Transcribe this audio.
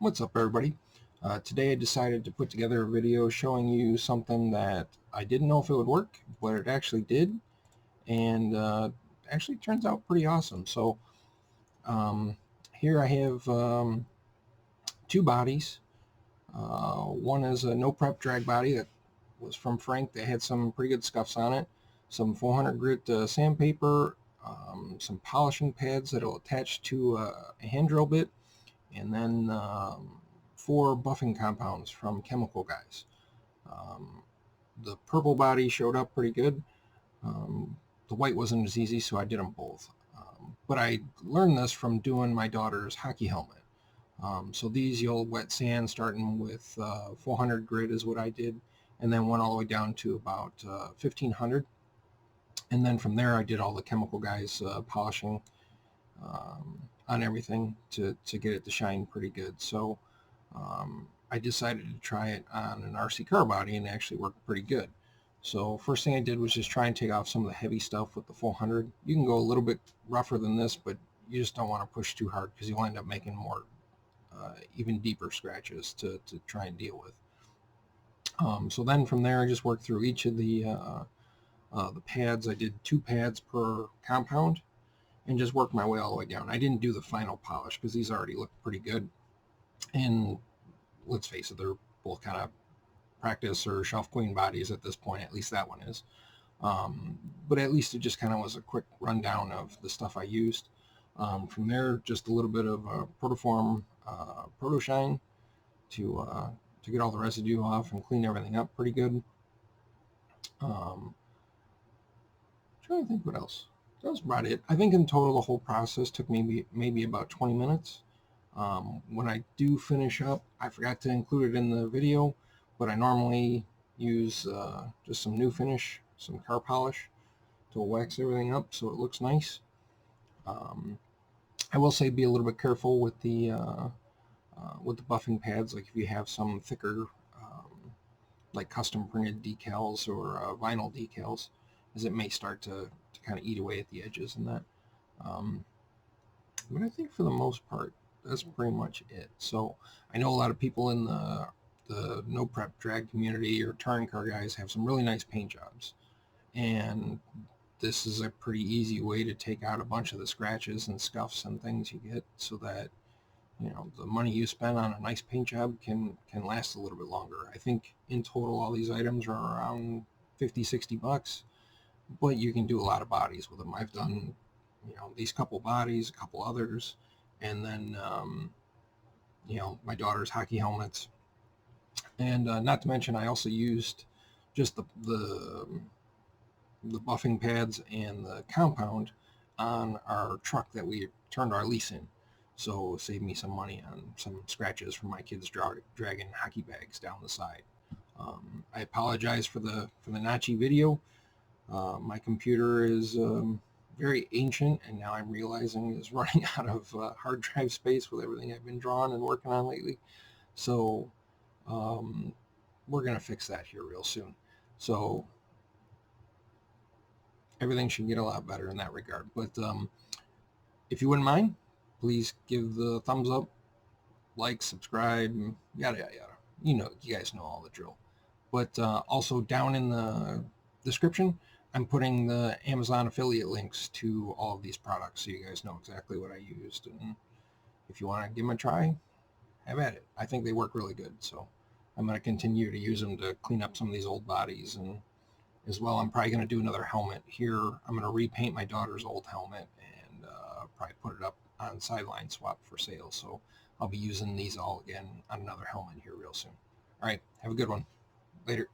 What's up, everybody? Today I decided to put together a video showing you something that I didn't know if it would work, but it actually did, and actually turns out pretty awesome. So um, here I have two bodies. One is a no prep drag body that was from Frank that had some pretty good scuffs on it, some 400 grit sandpaper, some polishing pads that will attach to a hand drill bit, and then 4 buffing compounds from Chemical Guys. Um, the purple body showed up pretty good. The white wasn't as easy, so I did them both. But I learned this from doing my daughter's hockey helmet. So these you'll wet sand starting with 400 grit is what I did, and then went all the way down to about 1500. And then from there I did all the Chemical Guys polishing on everything to get it to shine pretty good. So I decided to try it on an RC car body, and it actually worked pretty good. So first thing I did was just try and take off some of the heavy stuff with the 400. You can go a little bit rougher than this, but you just don't want to push too hard because you'll end up making more even deeper scratches to try and deal with. So then from there I just worked through each of the pads. I did 2 pads per compound and just worked my way all the way down. I didn't do the final polish because these already look pretty good. And let's face it, they're both kind of practice or shelf queen bodies at this point. At least that one is. But at least it just kind of was a quick rundown of the stuff I used. From there, just a little bit of Protoform Proto Shine to get all the residue off and clean everything up pretty good. Trying to think what else. That was about it. I think in total the whole process took maybe about 20 minutes. When I do finish up, I forgot to include it in the video, but I normally use just some new finish, some car polish to wax everything up so it looks nice. I will say be a little bit careful with the buffing pads. Like if you have some thicker, like custom printed decals or vinyl decals, as it may start to kind of eat away at the edges and that. But I think for the most part, that's pretty much it. So I know a lot of people in the no prep drag community or touring car guys have some really nice paint jobs, and this is a pretty easy way to take out a bunch of the scratches and scuffs and things you get, so that the money you spend on a nice paint job can last a little bit longer. I think in total all these items are around 50-60 bucks, but you can do a lot of bodies with them. I've done these couple bodies, a couple others, and then my daughter's hockey helmets. And not to mention, I also used just the buffing pads and the compound on our truck that we turned our lease in. So it saved me some money on some scratches from my kids dragging hockey bags down the side. I apologize for the notchy video. My computer is very ancient, and now I'm realizing is running out of hard drive space with everything I've been drawing and working on lately. So we're going to fix that here real soon. So everything should get a lot better in that regard. But if you wouldn't mind, please give the thumbs up, like, subscribe, yada, yada, yada. You guys know all the drill. But also down in the description, I'm putting the Amazon affiliate links to all of these products so you guys know exactly what I used. And if you want to give them a try, have at it. I think they work really good. So I'm going to continue to use them to clean up some of these old bodies. And as well, I'm probably going to do another helmet here. I'm going to repaint my daughter's old helmet and probably put it up on Sideline Swap for sale. So I'll be using these all again on another helmet here real soon. All right, have a good one. Later.